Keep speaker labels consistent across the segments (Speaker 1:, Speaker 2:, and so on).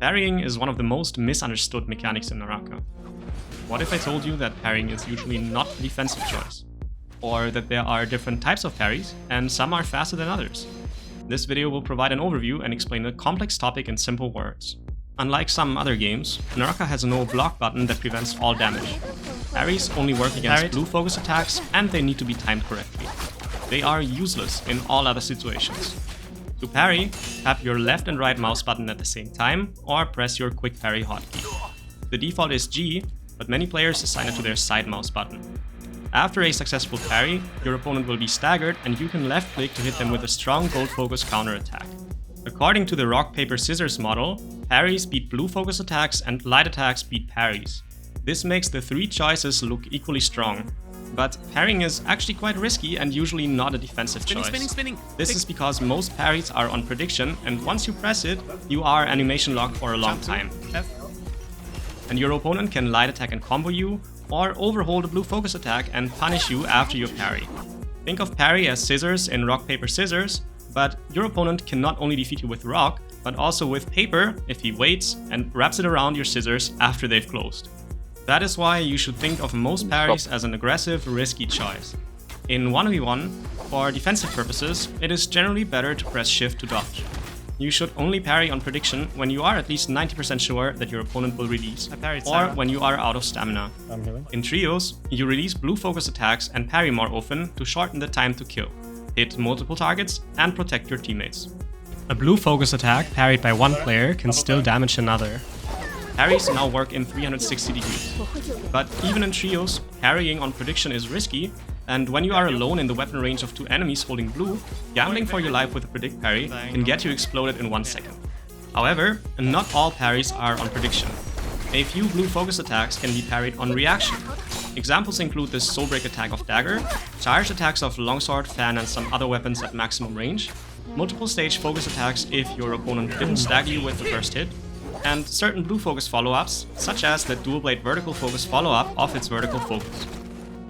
Speaker 1: Parrying is one of the most misunderstood mechanics in Naraka. What if I told you that parrying is usually not a defensive choice? Or that there are different types of parries, and some are faster than others? This video will provide an overview and explain a complex topic in simple words. Unlike some other games, Naraka has no block button that prevents all damage. Parries only work against blue focus attacks, and they need to be timed correctly. They are useless in all other situations. To parry, tap your left and right mouse button at the same time, or press your quick parry hotkey. The default is G, but many players assign it to their side mouse button. After a successful parry, your opponent will be staggered and you can left click to hit them with a strong gold focus counterattack. According to the rock paper scissors model, parries beat blue focus attacks and light attacks beat parries. This makes the three choices look equally strong. But parrying is actually quite risky and usually not a defensive choice. This is because most parries are on prediction, and once you press it, you are animation locked for a long time. And your opponent can light attack and combo you, or overhold a blue focus attack and punish you after your parry. Think of parry as scissors in rock paper scissors, but your opponent can not only defeat you with rock, but also with paper if he waits and wraps it around your scissors after they've closed. That is why you should think of most parries as an aggressive, risky choice. In 1v1, for defensive purposes, it is generally better to press shift to dodge. You should only parry on prediction when you are at least 90% sure that your opponent will release, or when you are out of stamina. In trios, you release blue focus attacks and parry more often to shorten the time to kill, hit multiple targets, and protect your teammates. A blue focus attack parried by one player can still damage another. Parries now work in 360 degrees. But even in trios, parrying on prediction is risky, and when you are alone in the weapon range of two enemies holding blue, gambling for your life with a predict parry can get you exploded in 1 second. However, not all parries are on prediction. A few blue focus attacks can be parried on reaction. Examples include the soul break attack of dagger, charged attacks of longsword, fan, and some other weapons at maximum range, multiple stage focus attacks if your opponent didn't stagger you with the first hit, and certain blue focus follow-ups, such as the dual blade vertical focus follow-up of its vertical focus.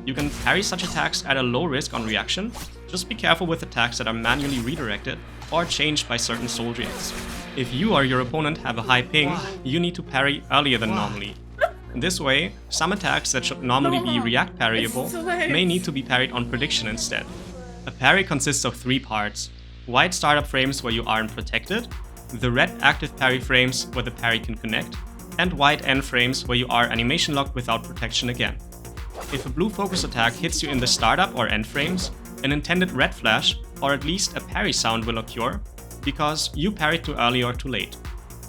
Speaker 1: You can parry such attacks at a low risk on reaction, just be careful with attacks that are manually redirected or changed by certain soul drains. If you or your opponent have a high ping, you need to parry earlier than normally. In this way, some attacks that should normally be react parryable may need to be parried on prediction instead. A parry consists of 3 parts: white startup frames where you aren't protected, the red active parry frames where the parry can connect, and white end frames where you are animation locked without protection again. If a blue focus attack hits you in the startup or end frames, an intended red flash or at least a parry sound will occur because you parried too early or too late.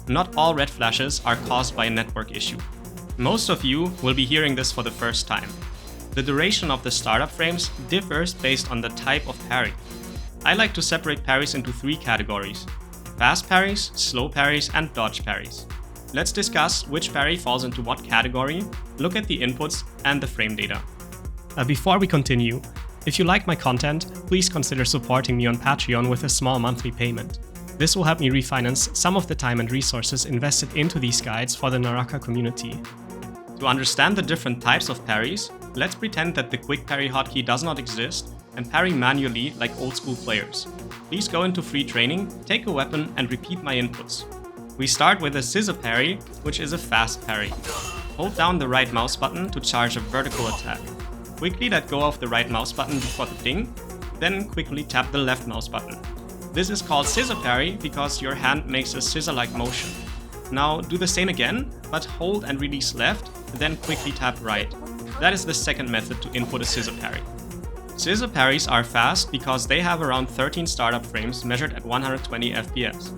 Speaker 1: Not all red flashes are caused by a network issue. Most of you will be hearing this for the first time. The duration of the startup frames differs based on the type of parry. I like to separate parries into 3 categories: fast parries, slow parries, and dodge parries. Let's discuss which parry falls into what category, look at the inputs and the frame data. Before we continue, if you like my content, please consider supporting me on Patreon with a small monthly payment. This will help me refinance some of the time and resources invested into these guides for the Naraka community. To understand the different types of parries, let's pretend that the quick parry hotkey does not exist and parry manually like old school players. Please go into free training, take a weapon, and repeat my inputs. We start with a scissor parry, which is a fast parry. Hold down the right mouse button to charge a vertical attack. Quickly let go of the right mouse button before the ding, then quickly tap the left mouse button. This is called scissor parry because your hand makes a scissor-like motion. Now do the same again, but hold and release left, then quickly tap right. That is the second method to input a scissor parry. Scissor parries are fast because they have around 13 startup frames measured at 120 FPS.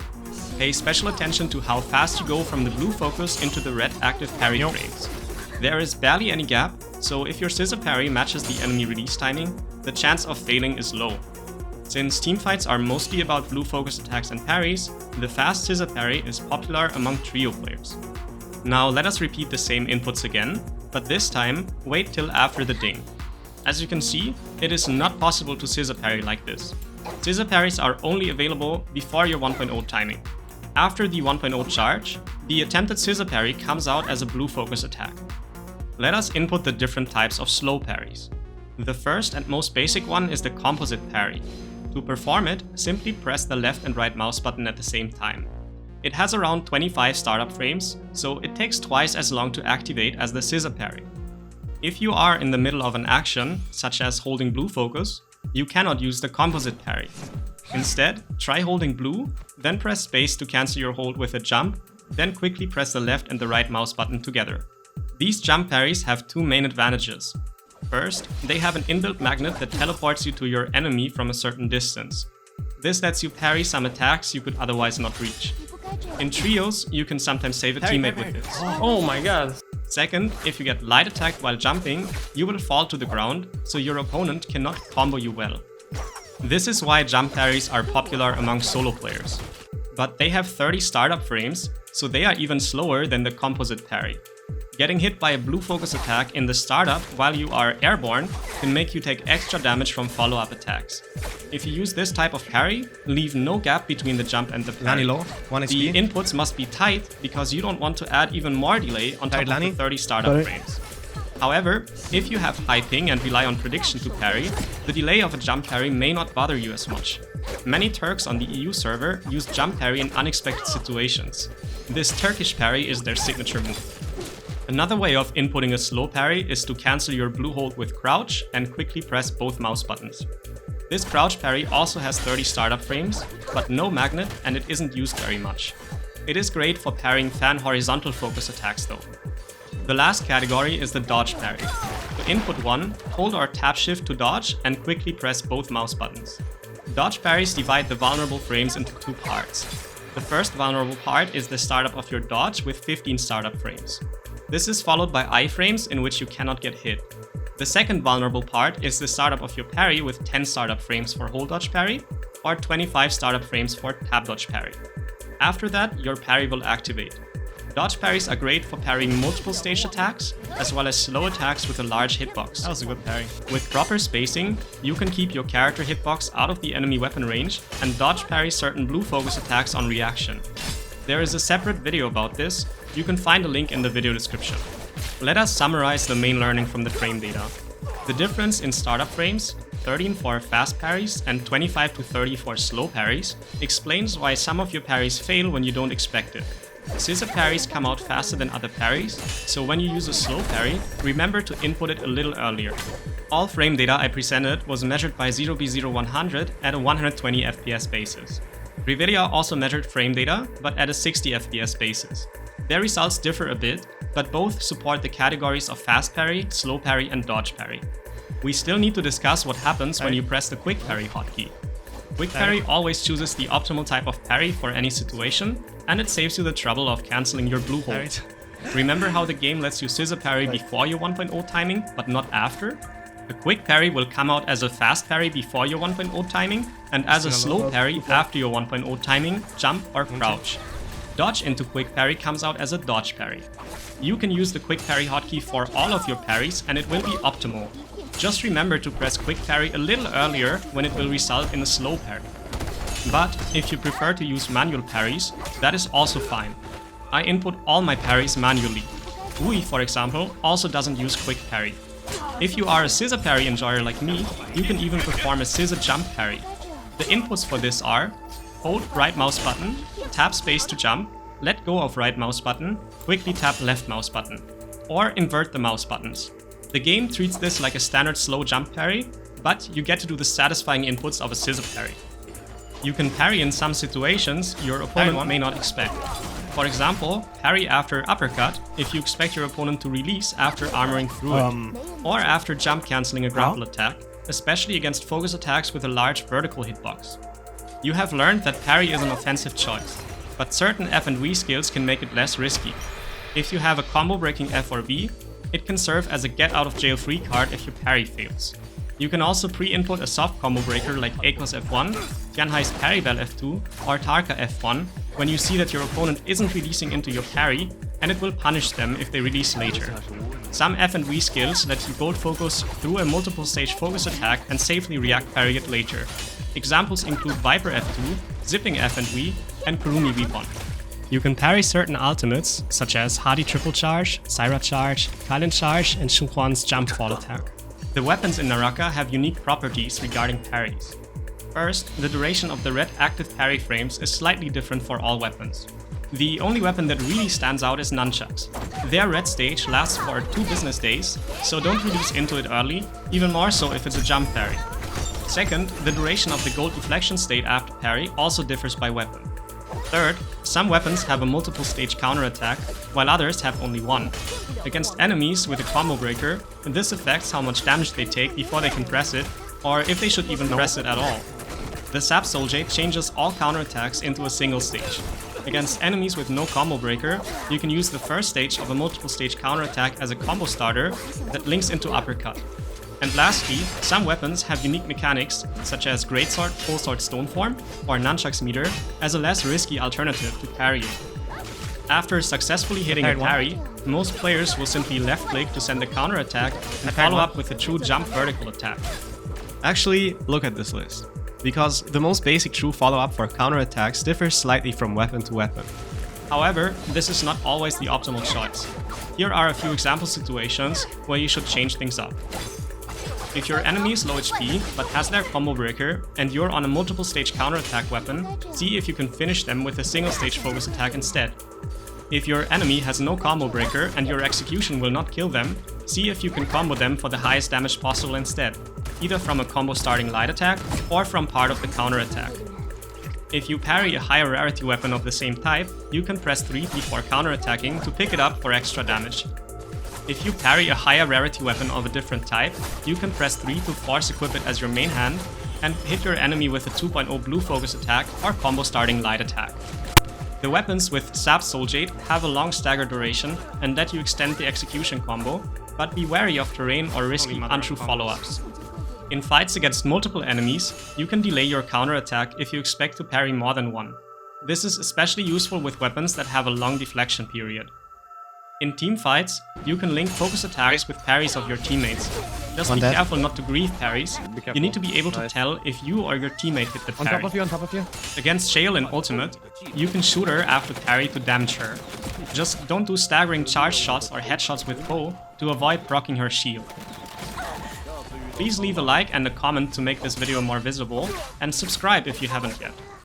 Speaker 1: Pay special attention to how fast you go from the blue focus into the red active parry frames. There is barely any gap, so if your scissor parry matches the enemy release timing, the chance of failing is low. Since teamfights are mostly about blue focus attacks and parries, the fast scissor parry is popular among trio players. Now let us repeat the same inputs again, but this time wait till after the ding. As you can see, it is not possible to scissor parry like this. Scissor parries are only available before your 1.0 timing. After the 1.0 charge, the attempted scissor parry comes out as a blue focus attack. Let us input the different types of slow parries. The first and most basic one is the composite parry. To perform it, simply press the left and right mouse button at the same time. It has around 25 startup frames, so it takes twice as long to activate as the Scissor parry. If you are in the middle of an action, such as holding blue focus, you cannot use the Composite parry. Instead, try holding blue, then press space to cancel your hold with a jump, then quickly press the left and the right mouse button together. These jump parries have two main advantages. First, they have an inbuilt magnet that teleports you to your enemy from a certain distance. This lets you parry some attacks you could otherwise not reach. In trios, you can sometimes save a teammate with this.
Speaker 2: Oh my god.
Speaker 1: Second, if you get light attacked while jumping, you will fall to the ground, so your opponent cannot combo you well. This is why jump parries are popular among solo players. But they have 30 startup frames, so they are even slower than the Composite parry. Getting hit by a blue focus attack in the startup while you are airborne can make you take extra damage from follow-up attacks. If you use this type of parry, leave no gap between the jump and the parry.
Speaker 3: Low, 1
Speaker 1: The
Speaker 3: HP.
Speaker 1: inputs must be tight because you don't want to add even more delay on top of the 30 startup frames. However, if you have high ping and rely on prediction to parry, the delay of a jump parry may not bother you as much. Many Turks on the EU server use jump parry in unexpected situations. This Turkish parry is their signature move. Another way of inputting a slow parry is to cancel your blue hold with crouch and quickly press both mouse buttons. This crouch parry also has 30 startup frames, but no magnet, and it isn't used very much. It is great for parrying fan horizontal focus attacks though. The last category is the dodge parry. To input one, hold or tap shift to dodge and quickly press both mouse buttons. Dodge parries divide the vulnerable frames into two parts. The first vulnerable part is the startup of your dodge with 15 startup frames. This is followed by iframes in which you cannot get hit. The second vulnerable part is the startup of your parry with 10 startup frames for hold dodge parry or 25 startup frames for tap dodge parry. After that, your parry will activate. Dodge parries are great for parrying multiple stage attacks, as well as slow attacks with a large hitbox.
Speaker 3: That was a good parry.
Speaker 1: With proper spacing, you can keep your character hitbox out of the enemy weapon range and dodge parry certain blue focus attacks on reaction. There is a separate video about this, you can find a link in the video description. Let us summarize the main learning from the frame data. The difference in startup frames, 13 for fast parries and 25 to 30 for slow parries, explains why some of your parries fail when you don't expect it. Scissor parries come out faster than other parries, so when you use a slow parry, remember to input it a little earlier. All frame data I presented was measured by 0B0100 at a 120 FPS basis. Revidia also measured frame data, but at a 60 FPS basis. Their results differ a bit, but both support the categories of fast parry, slow parry, and dodge parry. We still need to discuss what happens when you press the quick parry hotkey. Quick parry always chooses the optimal type of parry for any situation, and it saves you the trouble of cancelling your blue hold. Remember how the game lets you scissor parry before your 1.0 timing, but not after? A quick parry will come out as a fast parry before your 1.0 timing, and as a slow parry after your 1.0 timing, jump or crouch. Dodge into quick parry comes out as a dodge parry. You can use the quick parry hotkey for all of your parries and it will be optimal. Just remember to press quick parry a little earlier when it will result in a slow parry. But if you prefer to use manual parries, that is also fine. I input all my parries manually. Wui, for example, also doesn't use quick parry. If you are a scissor parry enjoyer like me, you can even perform a scissor jump parry. The inputs for this are: hold right mouse button, tap space to jump, let go of right mouse button, quickly tap left mouse button, or invert the mouse buttons. The game treats this like a standard slow jump parry, but you get to do the satisfying inputs of a scissor parry. You can parry in some situations your opponent may not expect. For example, parry after uppercut if you expect your opponent to release after armoring through it, or after jump cancelling a grapple attack, especially against focus attacks with a large vertical hitbox. You have learned that parry is an offensive choice, but certain F and V skills can make it less risky. If you have a combo breaking F or V, it can serve as a get out of jail free card if your parry fails. You can also pre-input a soft combo breaker like Akos F1, Tianhai's Parry Bell F2, or Tarka F1 when you see that your opponent isn't releasing into your parry, and it will punish them if they release later. Some F and V skills let you gold focus through a multiple stage focus attack and safely react parry it later. Examples include Viper F2, Zipping F and V, and Kurumi V1. You can parry certain ultimates, such as Hadi Triple Charge, Cyra Charge, Kylin Charge, and Xunhuan's Jump Fall attack. The weapons in Naraka have unique properties regarding parries. First, the duration of the red active parry frames is slightly different for all weapons. The only weapon that really stands out is nunchucks. Their red stage lasts for 2 business days, so don't release into it early, even more so if it's a jump parry. Second, the duration of the gold deflection state after parry also differs by weapon. Third, some weapons have a multiple stage counterattack, while others have only one. Against enemies with a combo breaker, this affects how much damage they take before they can press it, or if they should even press it at all. The Sap Soul Jade changes all counterattacks into a single stage. Against enemies with no combo breaker, you can use the first stage of a multiple stage counterattack as a combo starter that links into uppercut. And lastly, some weapons have unique mechanics, such as Greatsword Full Sword Stoneform or Nunchucks Meter, as a less risky alternative to parrying. After successfully hitting a parry, most players will simply left click to send a counterattack and follow up with a true jump vertical attack.
Speaker 2: Actually, look at this list, because the most basic true follow-up for counterattacks differs slightly from weapon to weapon.
Speaker 1: However, this is not always the optimal choice. Here are a few example situations where you should change things up. If your enemy is low HP but has their combo breaker and you're on a multiple stage counterattack weapon, see if you can finish them with a single stage focus attack instead. If your enemy has no combo breaker and your execution will not kill them, see if you can combo them for the highest damage possible instead, either from a combo starting light attack or from part of the counterattack. If you parry a higher rarity weapon of the same type, you can press 3 before counterattacking to pick it up for extra damage. If you parry a higher rarity weapon of a different type, you can press 3 to force equip it as your main hand and hit your enemy with a 2.0 blue focus attack or combo starting light attack. The weapons with Sap Soul Jade have a long stagger duration and let you extend the execution combo, but be wary of terrain or risky untrue follow-ups. In fights against multiple enemies, you can delay your counterattack if you expect to parry more than one. This is especially useful with weapons that have a long deflection period. In team fights, you can link focus attacks with parries of your teammates. Just be careful not to grieve parries. You need to be able to tell if you or your teammate hit the parry.
Speaker 3: On top of you.
Speaker 1: Against Shale in Ultimate, you can shoot her after parry to damage her. Just don't do staggering charge shots or headshots with bow to avoid proccing her shield. Please leave a like and a comment to make this video more visible, and subscribe if you haven't yet.